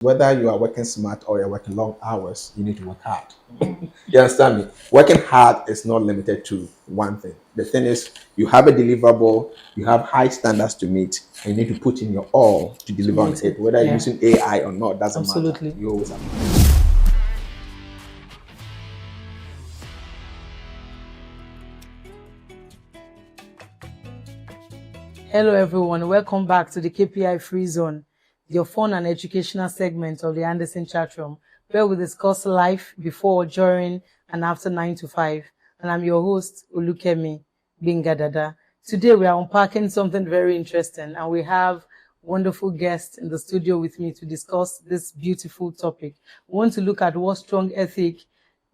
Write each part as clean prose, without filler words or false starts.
Whether you are working smart or you're working long hours, you need to work hard. You understand me? Working hard is not limited to one thing. The thing is, you have a deliverable, you have high standards to meet, and you need to put in your all to deliver on it. Whether you're using AI or not, doesn't matter. You always have to. Hello everyone, welcome back to the KPI Free Zone, your fun and educational segment of the Andersen chat room, where we discuss life before, during, and after 9 to 5. And I'm your host, Olukemi Gbenga Dada. Today we are unpacking something very interesting, and we have wonderful guests in the studio with me to discuss this beautiful topic. We want to look at what strong ethic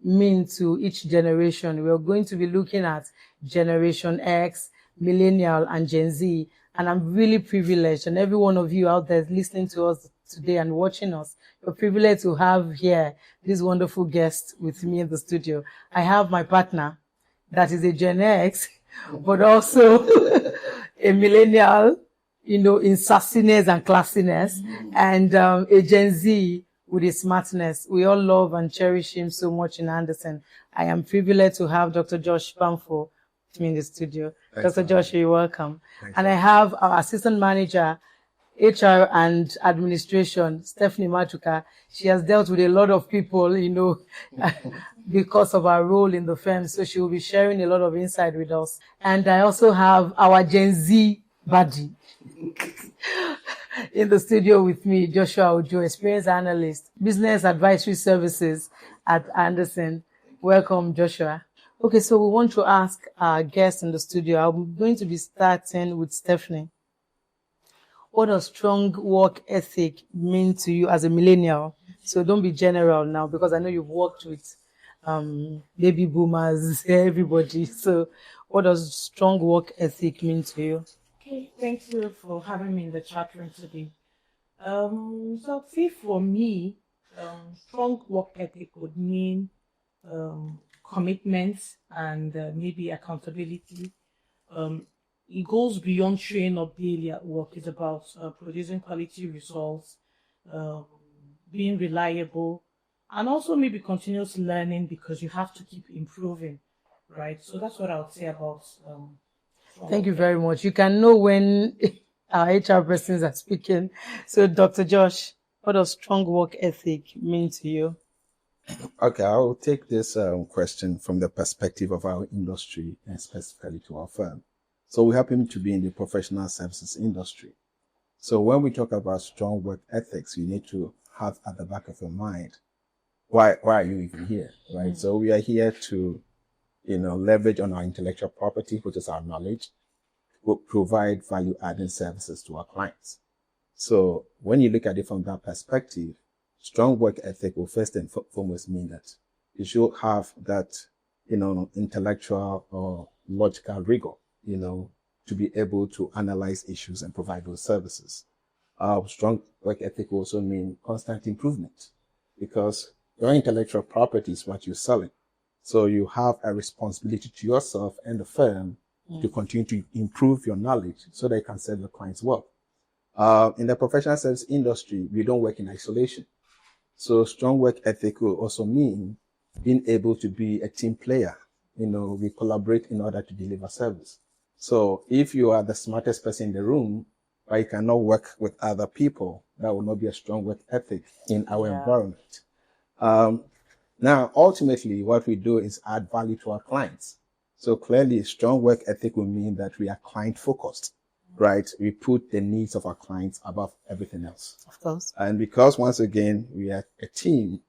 mean to each generation. We're going to be looking at Generation X, Millennial, and Gen Z. And I'm really privileged, and every one of you out there listening to us today and watching us, you're privileged to have here this wonderful guest with me in the studio. I have my partner that is a Gen X, but also a millennial, in sassiness and classiness, and a Gen Z with his smartness. We all love and cherish him so much in Andersen. I am privileged to have Dr. Josh Bamfo with me in the studio. Thanks, Dr. Josh, you're welcome. Thanks, and I have our assistant manager, HR and administration, Stephanie Maduka. She has dealt with a lot of people, because of our role in the firm. So she will be sharing a lot of insight with us. And I also have our Gen Z buddy in the studio with me, Joshua Ojo, experienced analyst, business advisory services at Andersen. Welcome, Joshua. Okay, so we want to ask our guests in the studio. I'm going to be starting with Stephanie. What does strong work ethic mean to you as a millennial? So don't be general now, because I know you've worked with baby boomers, everybody. So what does strong work ethic mean to you? Okay, thank you for having me in the chat room today. So see, for me, strong work ethic would mean commitment and maybe accountability. It goes beyond showing up daily at work. It's about producing quality results, being reliable, and also maybe continuous learning, because you have to keep improving, right? So that's what I would say about. Thank you very much. You can know when our HR persons are speaking. So, Dr. Josh, what does strong work ethic mean to you? Okay, I will take this question from the perspective of our industry and specifically to our firm. So we happen to be in the professional services industry. So when we talk about strong work ethics, you need to have at the back of your mind, why are you even here, right? Mm-hmm. So we are here to, leverage on our intellectual property, which is our knowledge, will provide value-adding services to our clients. So when you look at it from that perspective, strong work ethic will first and foremost mean that you should have that, intellectual or logical rigor, to be able to analyze issues and provide those services. Strong work ethic will also mean constant improvement, because your intellectual property is what you're selling. So you have a responsibility to yourself and the firm to continue to improve your knowledge so that you can serve your clients well. In the professional service industry, we don't work in isolation. So strong work ethic will also mean being able to be a team player. We collaborate in order to deliver service. So if you are the smartest person in the room, but you cannot work with other people, that will not be a strong work ethic in our environment. Now, ultimately, what we do is add value to our clients. So clearly, strong work ethic will mean that we are client focused. Right? We put the needs of our clients above everything else. Of course. And because once again, we are a team,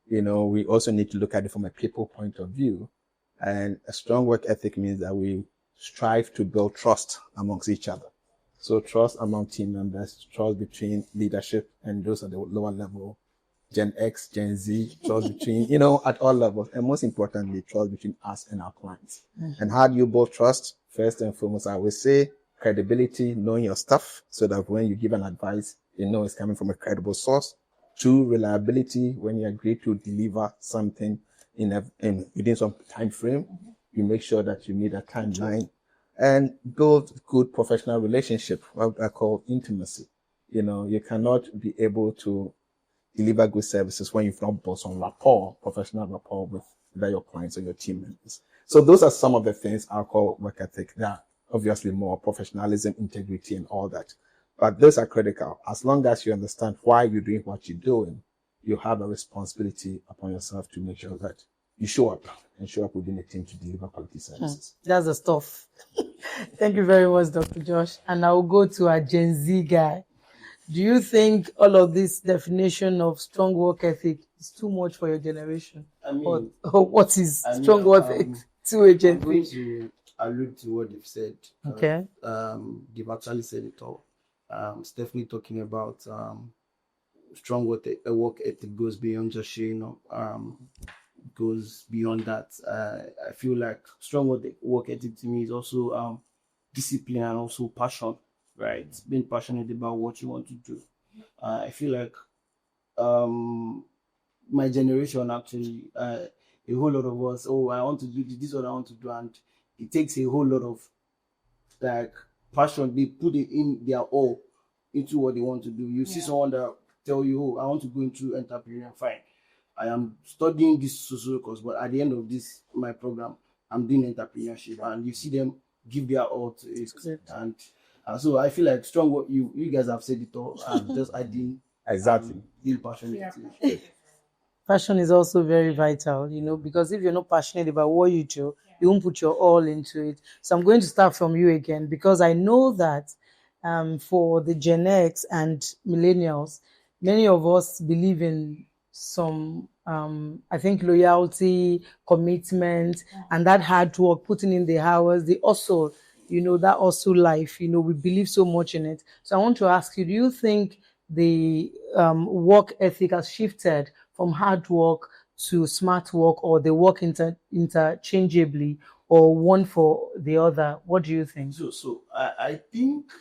we also need to look at it from a people point of view. And a strong work ethic means that we strive to build trust amongst each other. So trust among team members, trust between leadership and those at the lower level, Gen X, Gen Z, trust between, at all levels. And most importantly, trust between us and our clients. Mm-hmm. And how do you build trust? First and foremost, I would say, credibility, knowing your stuff, so that when you give an advice, it's coming from a credible source. 2, reliability, when you agree to deliver something within some time frame, you make sure that you meet a timeline, and build good professional relationship, what I call intimacy. You cannot be able to deliver good services when you've not built some rapport, professional rapport with either your clients or your team members. So those are some of the things I call work ethic. They're obviously more professionalism, integrity, and all that. But those are critical. As long as you understand why you're doing what you're doing, you have a responsibility upon yourself to make sure that you show up within the team to deliver quality services. That's the stuff. Thank you very much, Dr. Josh. And I'll go to a Gen Z guy. Do you think all of this definition of strong work ethic is too much for your generation? I mean, or what is strong work ethic to a Gen I'm going Z? to allude to what they've said. Okay. They've actually said it all. It's definitely talking about strong work ethic goes beyond just showing up. Goes beyond that. I feel like strong work ethic to me is also discipline and also passion, right? Being passionate about what you want to do. I feel like my generation actually, a whole lot of us, I want to do this is what I want to do, and it takes a whole lot of like passion. They put it in their all into what they want to do. You see someone that tell you, I want to go into entrepreneurship, fine. I am studying this social course, but at the end of this, my program, I'm doing entrepreneurship, and you see them give their all to it. And so I feel like strong work, you guys have said it all. I'm just adding Exactly. Being passionate. Yeah. Passion is also very vital, because if you're not passionate about what you do, you won't put your all into it. So I'm going to start from you again, because I know that for the Gen X and millennials, many of us believe in some, I think, loyalty, commitment, and that hard work, putting in the hours, the hustle, that hustle life, we believe so much in it. So I want to ask you, do you think the work ethic has shifted from hard work to smart work, or they work interchangeably, or one for the other? What do you think? So I think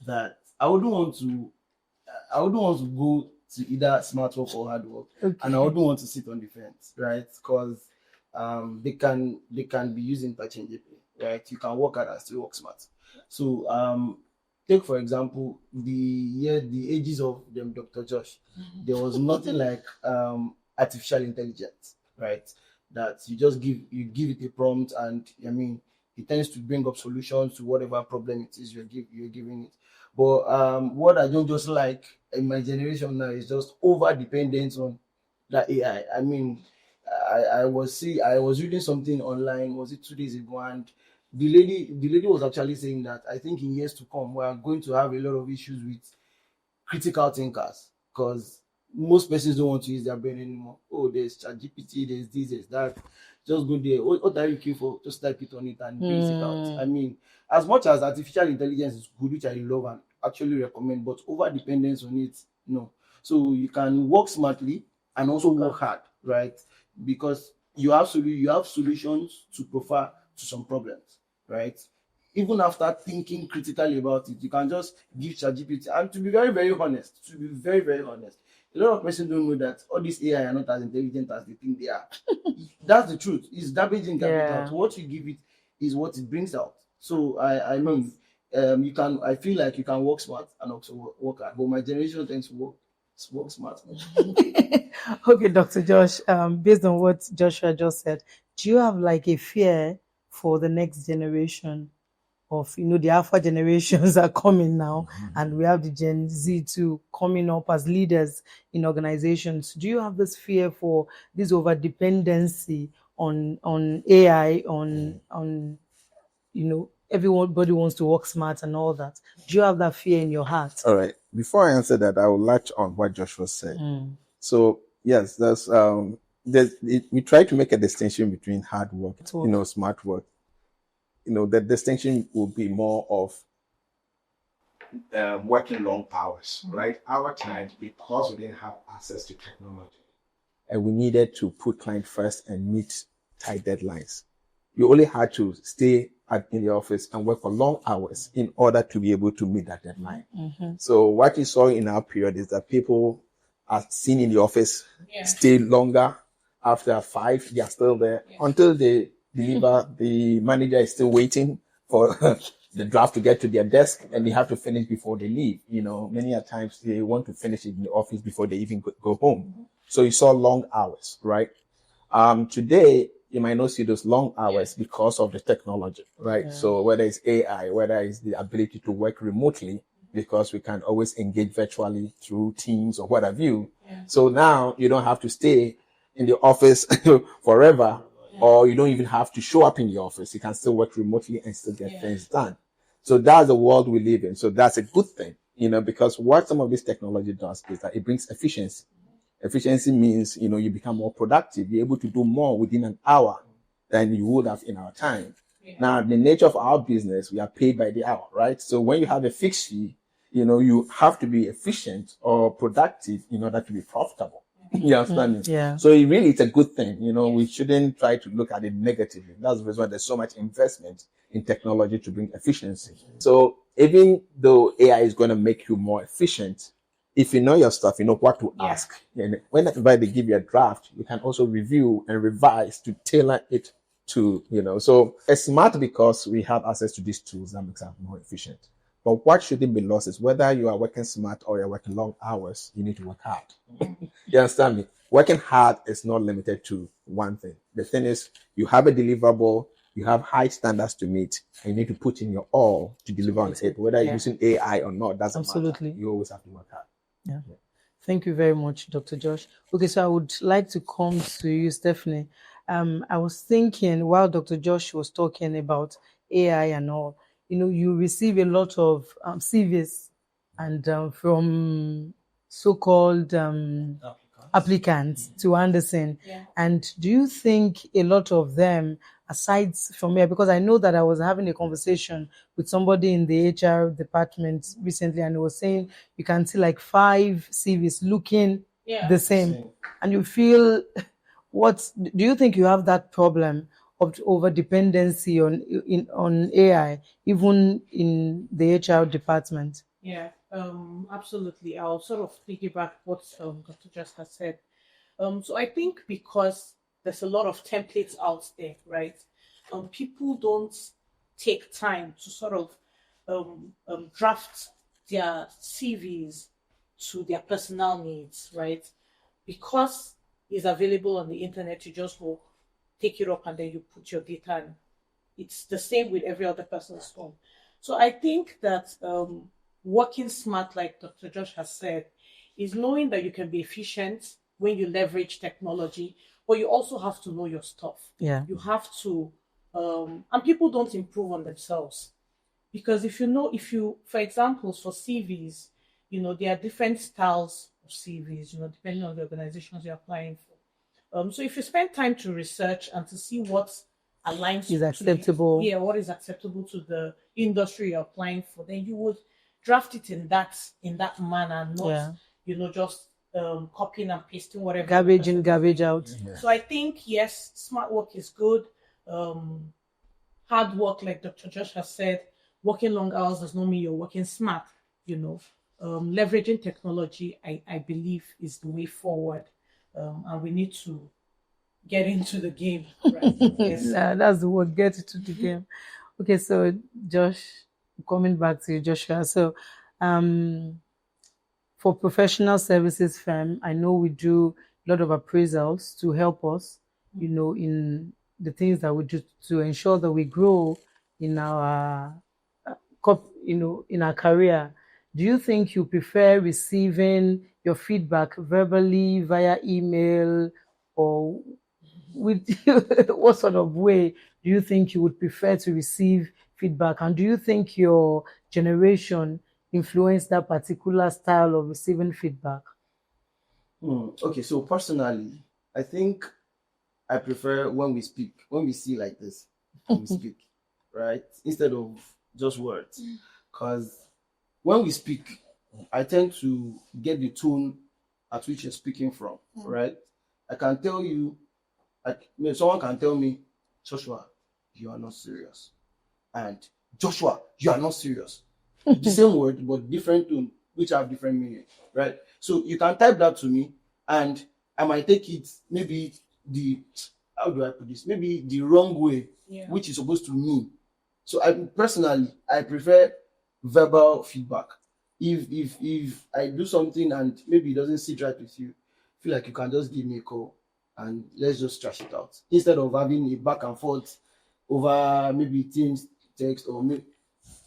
that I wouldn't want to go to either smart work or hard work, and I wouldn't want to sit on the fence, right? Because they can be used interchangeably, right? You can work hard and still work smart. So take for example the ages of them Dr. Josh. There was nothing like artificial intelligence, right? That you just give it a prompt, and I mean it tends to bring up solutions to whatever problem it is you're giving it. But what I don't just like in my generation now is just over dependence on that AI. I mean, I was reading something online, was it 2 days ago, and the lady was actually saying that I think in years to come we are going to have a lot of issues with critical thinkers, because most persons don't want to use their brain anymore. There's ChatGPT, there's this, there's that. Just go there. What are you looking for? Just type it on it and base it out. I mean, as much as artificial intelligence is good, which I love and actually recommend, but over dependence on it, no. So you can work smartly and also work hard, right? Because you have solutions to prefer to some problems, right? Even after thinking critically about it, you can just give ChatGPT. And to be very, very honest, a lot of persons don't know that all these AI are not as intelligent as they think they are. That's the truth. It's damaging capital. What you give it is what it brings out. So I mean, I feel like you can work smart and also work hard. But my generation tends to work smart. Okay, Dr. Josh, based on what Joshua just said, do you have like a fear for the next generation of, the alpha generations are coming now, and we have the Gen Z too coming up as leaders in organizations? Do you have this fear for this over dependency on AI, on everybody wants to work smart and all that? Do you have that fear in your heart? All right. Before I answer that, I will latch on what Joshua said. So yes, we try to make a distinction between hard work, smart work. The distinction will be more of working long hours, right? Our clients, because we didn't have access to technology, and we needed to put client first and meet tight deadlines, you only had to stay in the office and work for long hours in order to be able to meet that deadline. So what you saw in our period is that people are seen in the office, stay longer. After 5, they are still there until they deliver. The manager is still waiting for the draft to get to their desk, and they have to finish before they leave. Many a times they want to finish it in the office before they even go home. So you saw long hours, right? Today, you might not see those long hours because of the technology, right? Yeah. So whether it's AI, whether it's the ability to work remotely, because we can always engage virtually through Teams or what have you. Yeah. So now you don't have to stay in the office forever, or you don't even have to show up in the office. You can still work remotely and still get things done. So that's the world we live in. So that's a good thing, because what some of this technology does is that it brings efficiency. Efficiency means, you become more productive. You're able to do more within an hour than you would have in our time. Yeah. Now, the nature of our business, we are paid by the hour, right? So when you have a fixed fee, you have to be efficient or productive in order to be profitable. You understand me? Yeah. So it's a good thing. We shouldn't try to look at it negatively. That's the reason why there's so much investment in technology to bring efficiency. So even though AI is going to make you more efficient, if you know your stuff, you know what to ask. And whenever they give you a draft, you can also review and revise to tailor it to, So it's smart because we have access to these tools that makes us more efficient. But what shouldn't be lost is whether you are working smart or you're working long hours, you need to work hard. You understand me? Working hard is not limited to one thing. The thing is, you have a deliverable, you have high standards to meet, and you need to put in your all to deliver on it. Whether you're using AI or not, doesn't matter. You always have to work hard. Yeah. Thank you very much, Dr. Josh. Okay, so I would like to come to you, Stephanie. I was thinking while Dr. Josh was talking about AI and all, you receive a lot of CVs and from so-called applicants to Andersen. Yeah. And do you think a lot of them, aside from here, because I know that I was having a conversation with somebody in the HR department recently, and he was saying you can see like 5 CVs looking the same. And you feel, do you think you have that problem of over dependency on AI, even in the HR department? Yeah, absolutely. I'll sort of piggyback what Dr. Just has said. So I think because there's a lot of templates out there, right? People don't take time to sort of draft their CVs to their personal needs, right? Because it's available on the internet, you just go take it up and then you put your data in. It's the same with every other person's phone. So I think that working smart, like Dr. Josh has said, is knowing that you can be efficient when you leverage technology, but you also have to know your stuff. Yeah. You have to, and people don't improve on themselves. Because for example, for CVs, there are different styles of CVs, depending on the organizations you're applying for. So if you spend time to research and to see what aligns is acceptable, what is acceptable to the industry you're applying for, then you would draft it in that manner, not just copying and pasting whatever. Garbage in, garbage out. Yeah. So I think yes, smart work is good. Hard work, like Dr. Josh has said, working long hours does not mean you're working smart. Leveraging technology, I believe, is the way forward. And we need to get into the game. Right? Yes. Yeah, that's the word, get into the game. Okay, so Josh, coming back to you, Joshua. So for professional services firm, I know we do a lot of appraisals to help us, in the things that we do to ensure that we grow in our, in our career. Do you think you prefer receiving your feedback verbally, via email, or with what sort of way do you think you would prefer to receive feedback? And do you think your generation influenced that particular style of receiving feedback? Okay, so personally, I think I prefer when we speak, when we see like this, we speak, right? Instead of just words. Because when we speak, I tend to get the tone at which you're speaking from, right? I can tell you, someone can tell me, Joshua, you are not serious. And Joshua, you are not serious. The same word, but different tone, which have different meaning, right? So you can type that to me, and I might take it maybe how do I put this? Maybe the wrong way, which is supposed to mean. So I personally, I prefer verbal feedback. If I do something and maybe it doesn't sit right with you, feel like you can just give me a call and let's just trash it out instead of having a back and forth over maybe Teams text or maybe.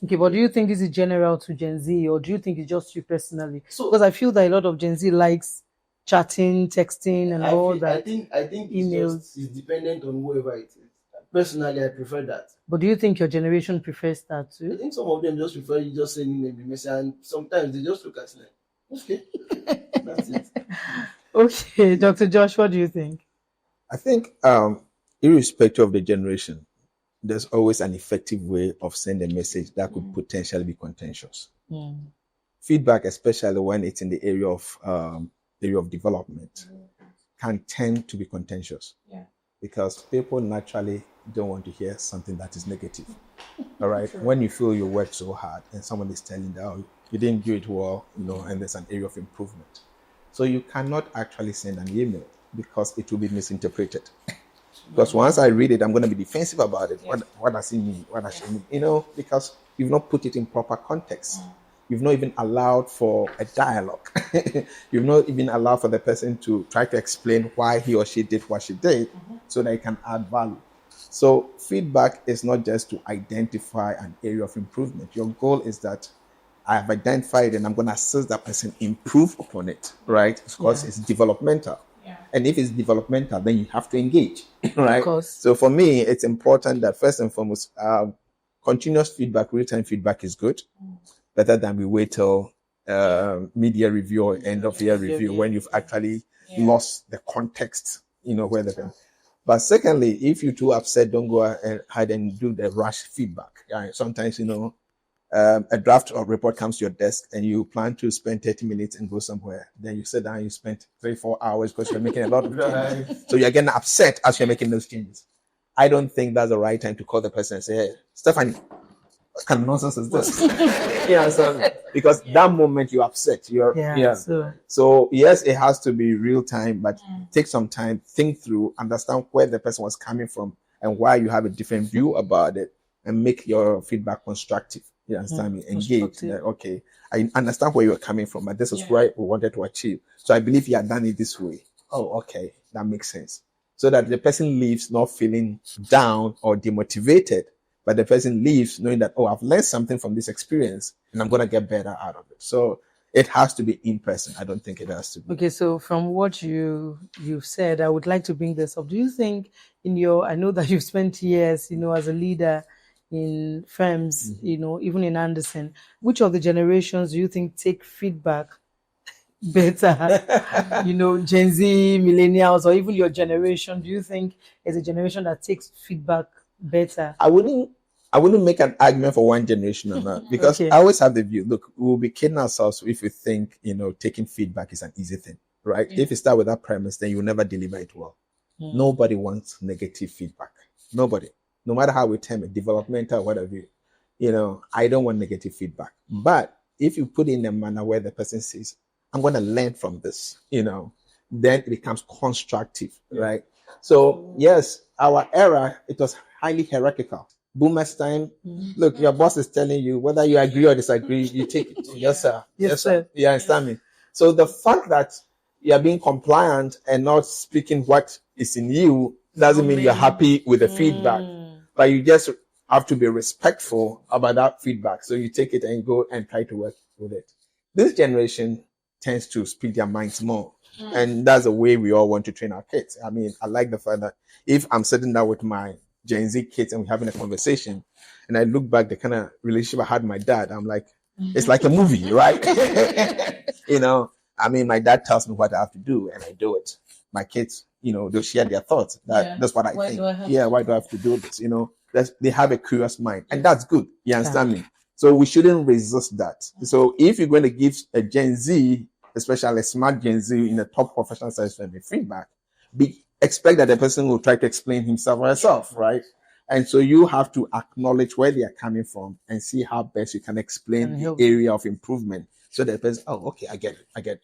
Okay, but do you think this is general to Gen Z, or do you think it's just you personally? So Because I feel that a lot of Gen Z likes chatting, texting, and all that. I think emails. it's dependent on whoever it is. Personally, I prefer that. But do you think your generation prefers that I too? think some of them just prefer you just sending them the message, and sometimes they just look at it like, okay, that's it. Okay, Dr. Josh, what do you think? I think, irrespective of the generation, there's always an effective way of sending a message that could potentially be contentious. Feedback, especially when it's in the area of development, can tend to be contentious. Yeah. Because people naturally don't want to hear something that is negative. All right. Sure. When you feel you worked so hard and someone is telling you, oh, you didn't do it well, and there's an area of improvement. So you cannot actually send an email because it will be misinterpreted. Because once I read it, I'm going to be defensive about it. Yes. What does it mean? What does it mean? Because you've not put it in proper context. You've not even allowed for a dialogue. You've not even allowed for the person to try to explain why he or she did what she did so that it can add value. So feedback is not just to identify an area of improvement. Your goal is that I have identified and I'm going to assist that person improve upon it, right? Because it's developmental. Yeah. And if it's developmental, then you have to engage, right? Of course. So for me, it's important that first and foremost, continuous feedback, real-time feedback is good. Better than we wait till media review or end of year review when you've actually lost the context, where the thing. But secondly, if you're too upset, don't go ahead and do the rush feedback. Sometimes, a draft or report comes to your desk and you plan to spend 30 minutes and go somewhere. Then you sit down, you spend 3-4 hours because you're making a lot of changes. So you're getting upset as you're making those changes. I don't think that's the right time to call the person and say, hey, Stephanie, what kind of nonsense is this? Because that moment you're upset. So yes, it has to be real time, but take some time, think through, understand where the person was coming from and why you have a different view about it, and make your feedback constructive. You understand me? Engage. Okay, I understand where you're coming from, but this is what we wanted to achieve. So I believe you have done it this way. Oh, okay, that makes sense. So that the person leaves not feeling down or demotivated, but the person leaves knowing that, oh, I've learned something from this experience and I'm going to get better out of it. So it has to be in person. I don't think it has to be. Okay, so from what you've said, I would like to bring this up. Do you think I know that you've spent years, as a leader in firms, even in Andersen, which of the generations do you think take feedback better? Gen Z, millennials, or even your generation, do you think is a generation that takes feedback better? I wouldn't make an argument for one generation or not, because I always have the view, look, we'll be kidding ourselves if we think, taking feedback is an easy thing, right? If you start with that premise, then you'll never deliver it well. Nobody wants negative feedback. Nobody. No matter how we term it, developmental, whatever, I don't want negative feedback. But if you put it in a manner where the person says, I'm going to learn from this, then it becomes constructive, right? So yes, our era, it was highly hierarchical. Boomer's time, look, your boss is telling you whether you agree or disagree, you take it. Yes, sir. Yes, sir. You understand me? So the fact that you are being compliant and not speaking what is in you doesn't mean you're happy with the feedback. But you just have to be respectful about that feedback. So you take it and go and try to work with it. This generation tends to speak their minds more. And that's the way we all want to train our kids. I mean, I like the fact that if I'm sitting down with my Gen Z kids and we're having a conversation and I look back the kind of relationship I had with my dad, I'm like, it's like a movie, right? I mean, my dad tells me what I have to do and I do it. My kids, they'll share their thoughts. That's what I think. Why do I have to do this? They have a curious mind, and that's good. You understand me? So we shouldn't resist that. So if you're going to give a Gen Z, especially a smart Gen Z in a top professional service firm, feedback, expect that the person will try to explain himself or herself, right? And so you have to acknowledge where they are coming from and see how best you can explain the area of improvement. So that the person, oh, okay, I get it.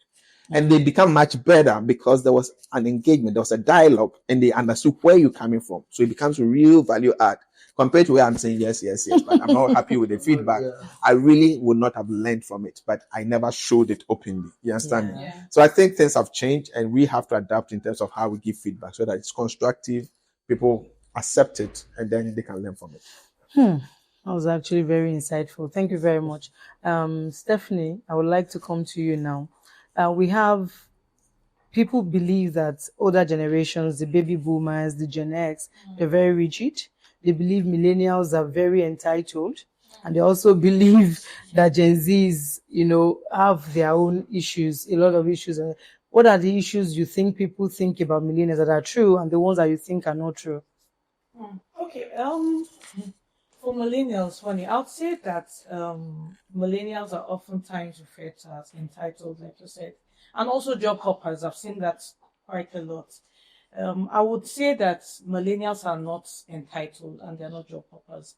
And they become much better because there was an engagement, there was a dialogue, and they understood where you're coming from. So it becomes a real value add. compared to where I'm saying yes, but I'm not happy with the feedback. Yeah. I really would not have learned from it, but I never showed it openly. You understand me? Yeah. So I think things have changed, and we have to adapt in terms of how we give feedback so that it's constructive, people accept it, and then they can learn from it. That was actually very insightful. Thank you very much. Stephanie, I would like to come to you now. We have people believe that older generations, the baby boomers, the Gen X, they're very rigid. They believe millennials are very entitled. And they also believe that Gen Zs, have their own issues, a lot of issues. What are the issues you think people think about millennials that are true and the ones that you think are not true? Okay. For millennials, funny, I would say that millennials are oftentimes referred to as entitled, like you said, and also job hoppers. I've seen that quite a lot. I would say that millennials are not entitled and they're not job hoppers.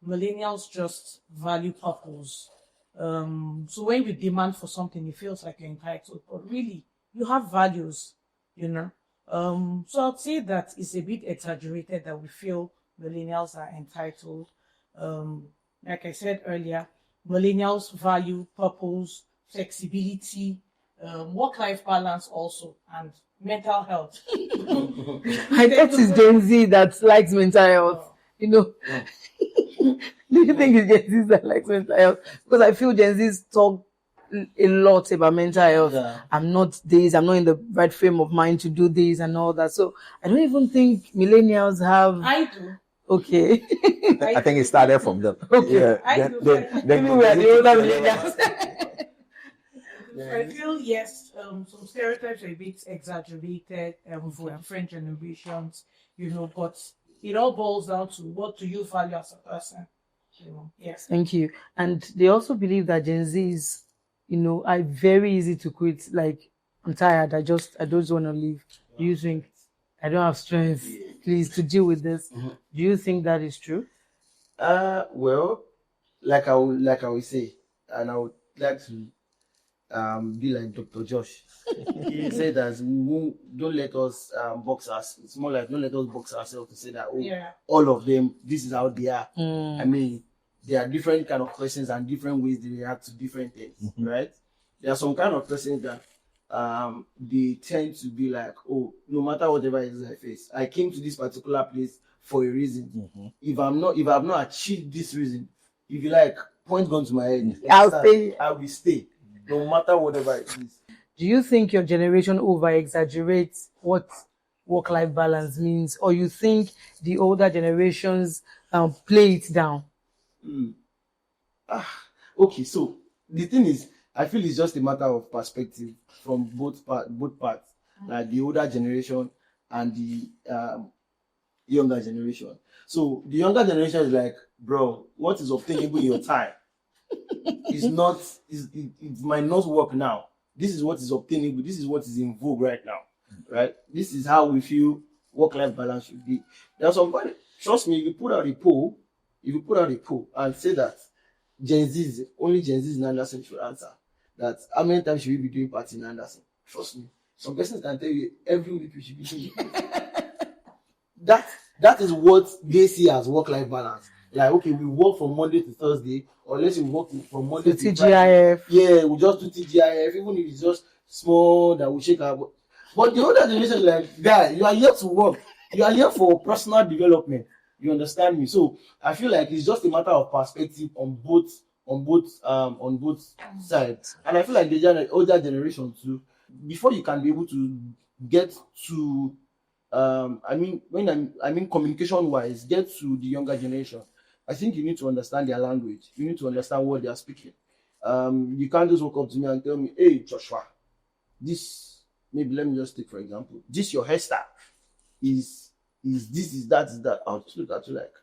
Millennials just value purpose. So when you demand for something, it feels like you're entitled, but really, you have values, So I'd say that it's a bit exaggerated that we feel millennials are entitled. Like I said earlier, millennials value purpose, flexibility, work-life balance also, and mental health. I thought it's Gen Z that likes mental health. Do you think it's Gen Z that likes mental health? Because I feel Gen Zs talk a lot about mental health. Yeah. I'm not in the right frame of mind to do this and all that. So I don't even think millennials have. I do. Okay. I think it started from them. Okay. Yeah. I do. Maybe we are the older millennials. I feel yes, some stereotypes are a bit exaggerated for different generations, but it all boils down to what do you value as a person. Yes. Thank you. And they also believe that Gen Zs, are very easy to quit. Like, I'm tired. I don't want to leave. Do you think I don't have strength, please, to deal with this? Mm-hmm. Do you think that is true? Well, like I would say, and I would like to be like Dr. Josh. He said that don't let us box us. It's more like don't let us box ourselves to say that all of them, this is how they are. I mean, there are different kind of persons and different ways they react to different things, right? There are some kind of persons that they tend to be like, oh, no matter whatever it is I face, I came to this particular place for a reason. If I've not achieved this reason, if you like, point gun to my head, I will stay. No matter whatever it is. Do you think your generation over exaggerates what work-life balance means, or you think the older generations play it down? Okay, so the thing is, I feel it's just a matter of perspective from both parts, like the older generation and the younger generation. So the younger generation is like, bro, what is obtainable in your time? It might not work now. This is what is obtainable. This is what is in vogue right now, right? This is how we feel work-life balance should be. There's somebody, trust me, if you put out a poll and say that only Gen Z's in Andersen should answer, that how many times should we be doing party in Andersen? Trust me, some persons can tell you every week we should be doing that is what they see as work-life balance. Like, okay, we work from Monday to Thursday, or let's say we work from Monday to TGIF. Friday. Yeah, we just do TGIF, even if it's just small that we shake our. But the older generation is like, guy, you are here to work. You are here for personal development. You understand me? So I feel like it's just a matter of perspective on both sides. And I feel like the older generation too, before you can be able to get to communication wise, get to the younger generation, I think you need to understand their language. You need to understand what they are speaking. You can't just walk up to me and tell me, hey, Joshua, this, maybe let me just take for example, this your hairstyle is this, is that. I'll just look at you like,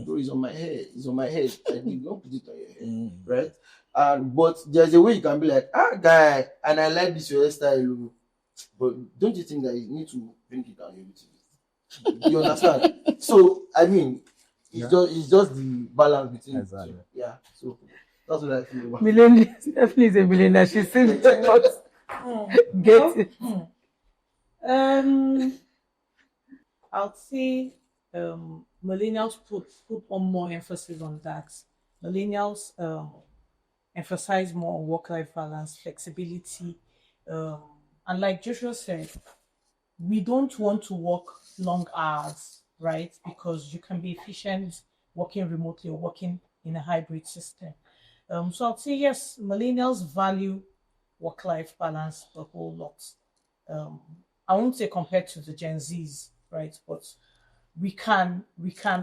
bro, it's on my head. I did not put it on your head, right? But there's a way you can be like, guy, and I like this your hairstyle, but don't you think that you need to bring it down a little bit? You understand? So I mean, it's just the balance between exactly. the two. Yeah. So that's what I feel about. Millennials definitely is a millionaire. She seems to not get it. I would say millennials put on more emphasis on that. Millennials emphasize more on work-life balance, flexibility, and like Joshua said, we don't want to work long hours, right? Because you can be efficient working remotely or working in a hybrid system. So I'd say yes, millennials value work-life balance a whole lot. I won't say compared to the Gen Zs, right? But we can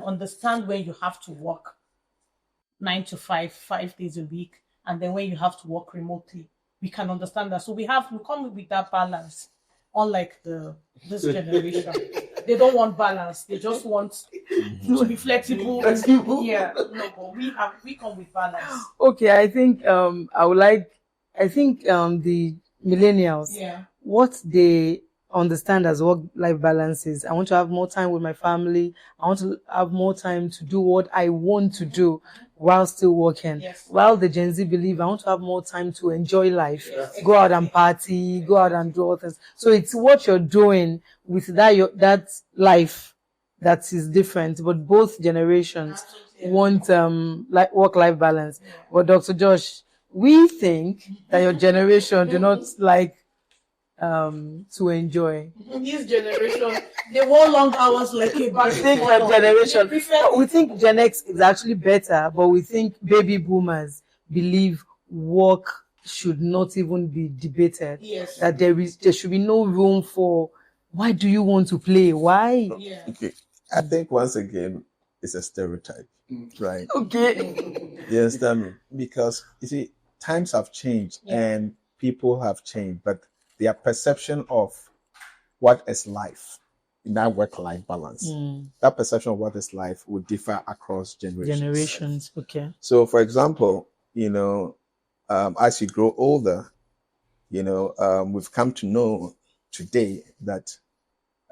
understand when you have to work 9 to 5, 5 days a week, and then when you have to work remotely, we can understand that. So we come with that balance. Unlike this generation, they don't want balance. They just want to be flexible. Yeah, no, but we come with balance. Okay, I think the millennials, Yeah. what they understand as work-life balance is, I want to have more time with my family. I want to have more time to do what I want to do while still working. Yes. While the Gen Z believe I want to have more time to enjoy life, Yes. go out and party, go out and do all things. So it's what you're doing with that life that is different, but both generations want like work-life balance. Yeah. But Dr. Josh, we think that your generation do not like to enjoy. This generation, they want long hours like a back. We think Gen X is actually better, but we think baby boomers believe work should not even be debated. Yes. That there should be no room for, why do you want to play? Why? Yeah. Okay. I think once again, it's a stereotype, right? Okay. You understand me? Because you see, times have changed and people have changed, but their perception of what is life in that work-life balance, that perception of what is life would differ across generations. Okay. So, for example, as you grow older, we've come to know today that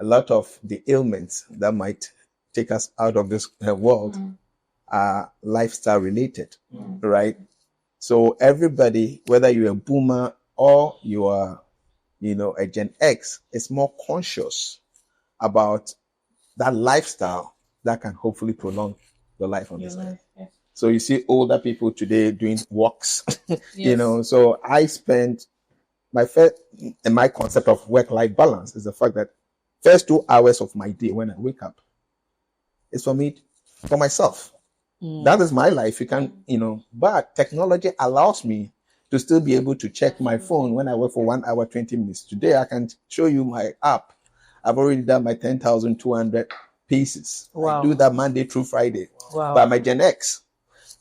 a lot of the ailments that might take us out of this world are lifestyle related, right? So everybody, whether you're a boomer or you are, a Gen X, is more conscious about that lifestyle that can hopefully prolong the life on this earth. Yes. So you see older people today doing walks, so I spend my concept of work-life balance is the fact that first 2 hours of my day when I wake up is for myself. That is my life. You can, but technology allows me to still be able to check my phone when I work for 1 hour, 20 minutes. Today, I can show you my app. I've already done my 10,200 pieces. Wow. I do that Monday through Friday. Wow. By my Gen X.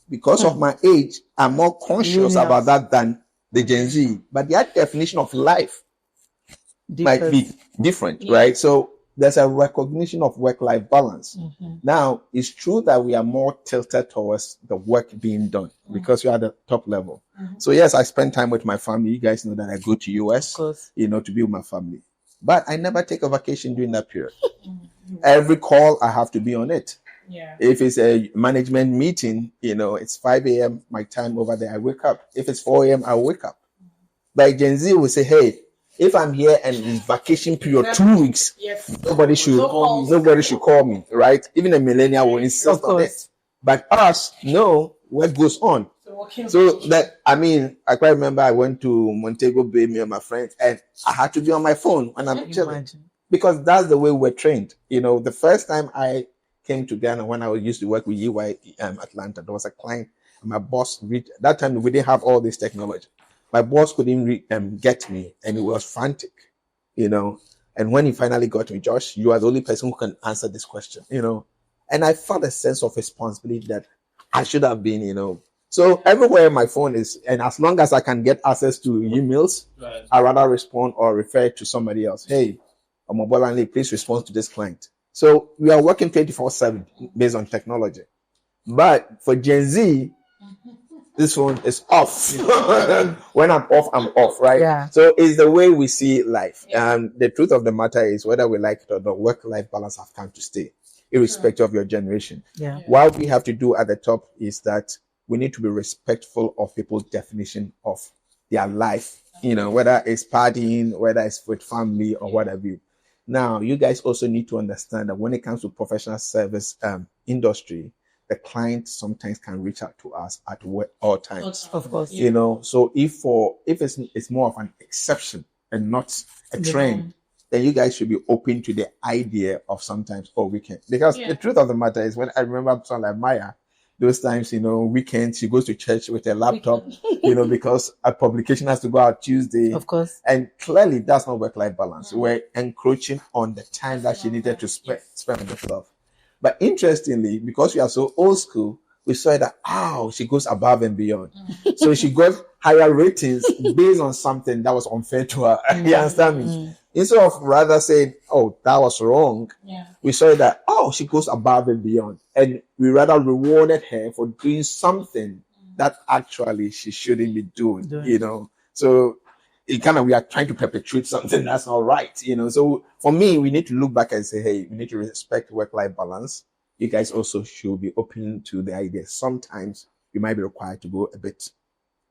Because of my age, I'm more conscious about that than the Gen Z. But their definition of life might be different, right? So there's a recognition of work-life balance. Now, it's true that we are more tilted towards the work being done because you're at the top level. So yes, I spend time with my family. You guys know that I go to US, to be with my family. But I never take a vacation during that period. Every call, I have to be on it. Yeah. If it's a management meeting, it's 5 a.m. my time over there, I wake up. If it's 4 a.m., I'll wake up. But Gen Z will say, hey, if I'm here and it's vacation period 2 weeks, nobody should call me, right? Even a millennial will insist on it. But us, no, what goes on? So that, I quite remember I went to Montego Bay, me and my friends, and I had to be on my phone when I'm chilling. Because that's the way we're trained. The first time I came to Ghana when I used to work with EY Atlanta, there was a client, and my boss that time we didn't have all this technology. My boss couldn't get me, and he was frantic, And when he finally got me, Josh, you are the only person who can answer this question, And I felt a sense of responsibility that I should have been, So everywhere my phone is, and as long as I can get access to emails, I rather respond or refer to somebody else. Hey, Omobolanle, please respond to this client. So we are working 24/7 based on technology. But for Gen Z, this phone is off. When I'm off, right? Yeah. So it's the way we see life. The truth of the matter is, whether we like it or not, work-life balance have come to stay, irrespective of your generation. Yeah. What we have to do at the top is that we need to be respectful of people's definition of their life, whether it's partying, whether it's with family or whatever. Now, you guys also need to understand that when it comes to professional service industry, the client sometimes can reach out to us at all times. Of course. You know, so if it's more of an exception and not a trend, then you guys should be open to the idea of sometimes weekend. Because the truth of the matter is, when I remember someone like Maya, those times, you know, weekends, she goes to church with a laptop, you know, because a publication has to go out Tuesday. Of course. And clearly that's not work-life balance. We're encroaching on the time that she needed to spend on the stuff. But interestingly, because we are so old school, we saw that, she goes above and beyond. So she got higher ratings based on something that was unfair to her. You understand me? Instead of rather saying, that was wrong, we saw that, she goes above and beyond. And we rather rewarded her for doing something that actually she shouldn't be doing. You know? So we are trying to perpetuate something that's not right, you know. So for me, we need to look back and say, hey, we need to respect work-life balance. You guys also should be open to the idea. Sometimes you might be required to go a bit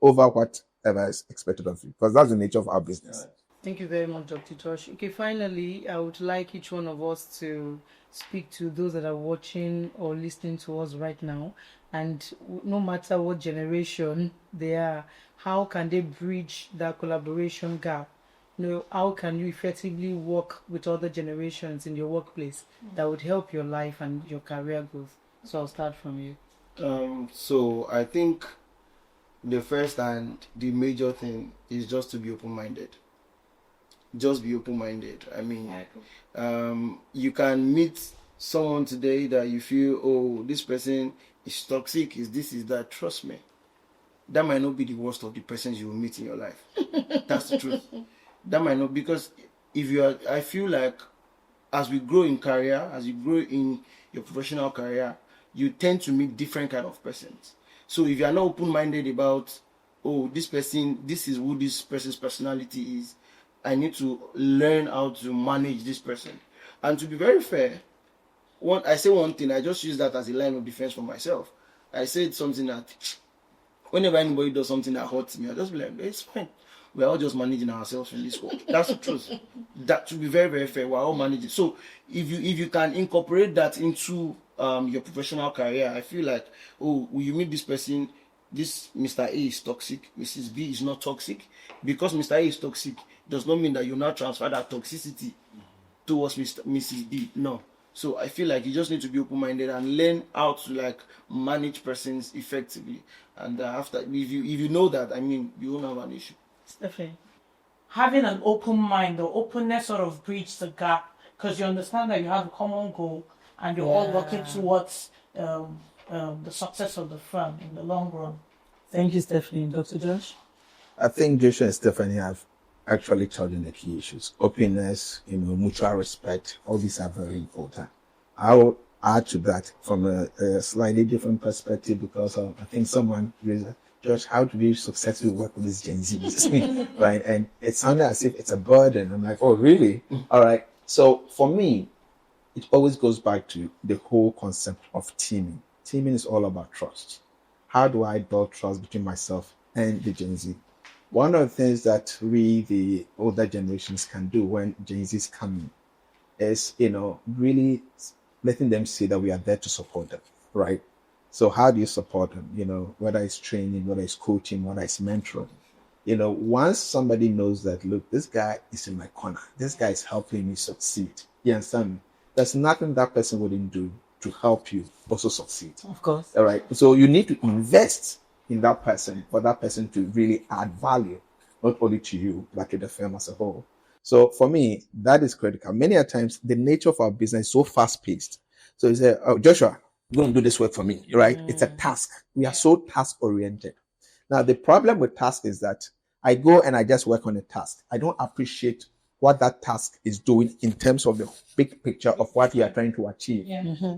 over whatever is expected of you, because that's the nature of our business. Thank you very much, Dr. Josh. Okay, finally, I would like each one of us to speak to those that are watching or listening to us right now. And no matter what generation they are, how can they bridge that collaboration gap? You know, how can you effectively work with other generations in your workplace that would help your life and your career growth? So I'll start from you. So I think the first and the major thing is just to be open-minded. Just be open-minded. I mean, you can meet someone today that you feel, this person is toxic, is this, is that. Trust me, that might not be the worst of the persons you will meet in your life. That's the truth. That might not, because I feel like as we grow in career, as you grow in your professional career, you tend to meet different kind of persons. So if you are not open-minded about, this is who this person's personality is, I need to learn how to manage this person. And to be very fair, I say one thing, I just use that as a line of defense for myself. I said something that whenever anybody does something that hurts me, I just be like, it's fine. We're all just managing ourselves in this world. That's the truth. That, to be very, very fair, we're all managing. So if you can incorporate that into your professional career, I feel like, when you meet this person, this Mr. A is toxic, Mrs. B is not toxic. Because Mr. A is toxic does not mean that you now transfer that toxicity towards Mrs. B. No. So I feel like you just need to be open-minded and learn how to manage persons effectively. And after, if you know that, I mean, you won't have an issue. Stephanie. Having an open mind or openness sort of bridges the gap, because you understand that you have a common goal and you're all working towards the success of the firm in the long run. Thank you, Stephanie. Dr. Josh? I think Joshua and Stephanie have actually touched on the key issues. Openness, mutual respect, all these are very important. I will add to that from a slightly different perspective, because I think someone raised, Josh, how do we successfully work with these Gen Zs? Right? And it sounded as if it's a burden. I'm like, oh, really? All right. So for me, it always goes back to the whole concept of teaming. Teaming is all about trust. How do I build trust between myself and the Gen Z? One of the things that we, the older generations, can do when Gen Zs come in is, really letting them see that we are there to support them, right? So how do you support them? Whether it's training, whether it's coaching, whether it's mentoring. Once somebody knows that, look, this guy is in my corner, this guy is helping me succeed. You understand me? There's nothing that person wouldn't do to help you also succeed. Of course. All right. So you need to invest in that person for that person to really add value, not only to you, but to the firm as a whole. So for me, that is critical. Many a times, the nature of our business is so fast-paced. So you say, Joshua, go and do this work for me, right? It's a task. We are so task-oriented. Now, the problem with task is that I go and I just work on a task. I don't appreciate what that task is doing in terms of the big picture of what we are trying to achieve.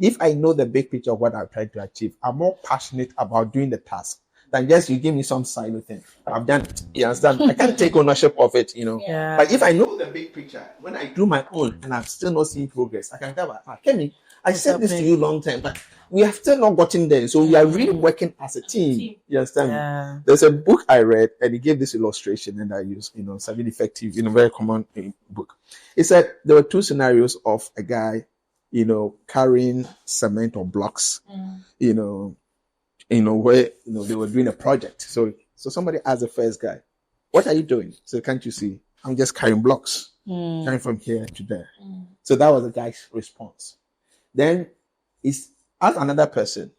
If I know the big picture of what I'm trying to achieve, I'm more passionate about doing the task than just you give me some silo thing. I've done it. You understand? I can't take ownership of it, you know. Yeah. But if I know the big picture, when I do my own and I'm still not seeing progress, I can tell Kemi, I said this to you long time, but we have still not gotten there. So we are really working as a team. You understand? Yeah. There's a book I read and he gave this illustration and I use, you know, something effective in a very common book. It said there were two scenarios of a guy, you know, carrying cement or blocks, you know, where, you know, they were doing a project. So somebody asked the first guy, what are you doing? So can't you see? I'm just carrying blocks, carrying from here to there. So that was the guy's response. Then he's asked another person,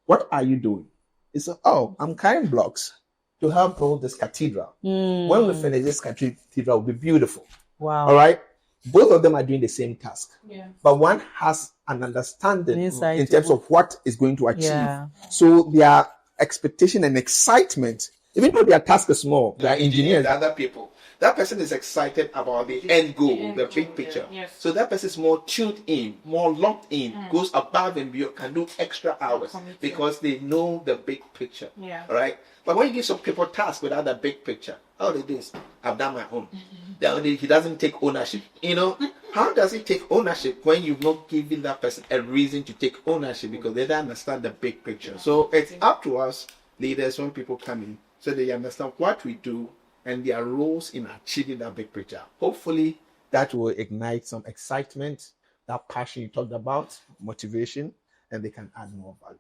what are you doing? He said, oh, I'm carrying blocks to help build this cathedral. When we finish, this cathedral will be beautiful. Wow. All right? Both of them are doing the same task. Yeah. But one has an understanding Insight in terms of what is going to achieve. Yeah. So their expectation and excitement, even though their task is small, they are engineers, other people. That person is excited about the end goal, the big picture. Yes. So that person is more tuned in, more locked in, goes above and beyond, can do extra hours because they know the big picture. Yeah. All right. But when you give some people tasks without the big picture, all they do is, I've done my own. He doesn't take ownership. You know, how does he take ownership when you've not given that person a reason to take ownership because they don't understand the big picture? So it's up to us, leaders, when people come in, so they understand what we do and their roles in achieving that big picture. Hopefully, that will ignite some excitement, that passion you talked about, motivation, and they can add more value.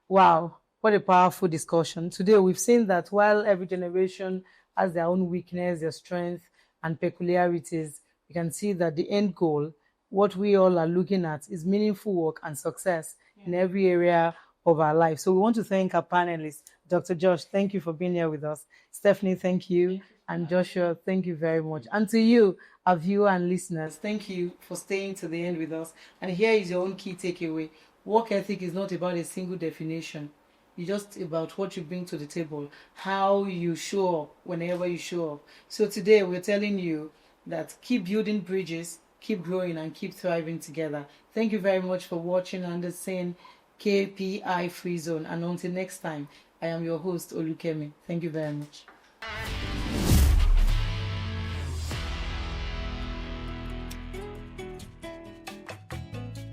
Wow, what a powerful discussion. Today, we've seen that while every generation has their own weakness, their strength, and peculiarities, we can see that the end goal, what we all are looking at, is meaningful work and success in every area of our life. So we want to thank our panelists. Dr. Josh, thank you for being here with us. Stephanie, thank you. And Joshua, thank you very much. And to you, our viewer and listeners, thank you for staying to the end with us. And here is your own key takeaway. Work ethic is not about a single definition. It's just about what you bring to the table, how you show up whenever you show up. So today we're telling you that keep building bridges, keep growing, and keep thriving together. Thank you very much for watching Andersen KPI Free Zone. And until next time, I am your host, Olukemi. Thank you very much.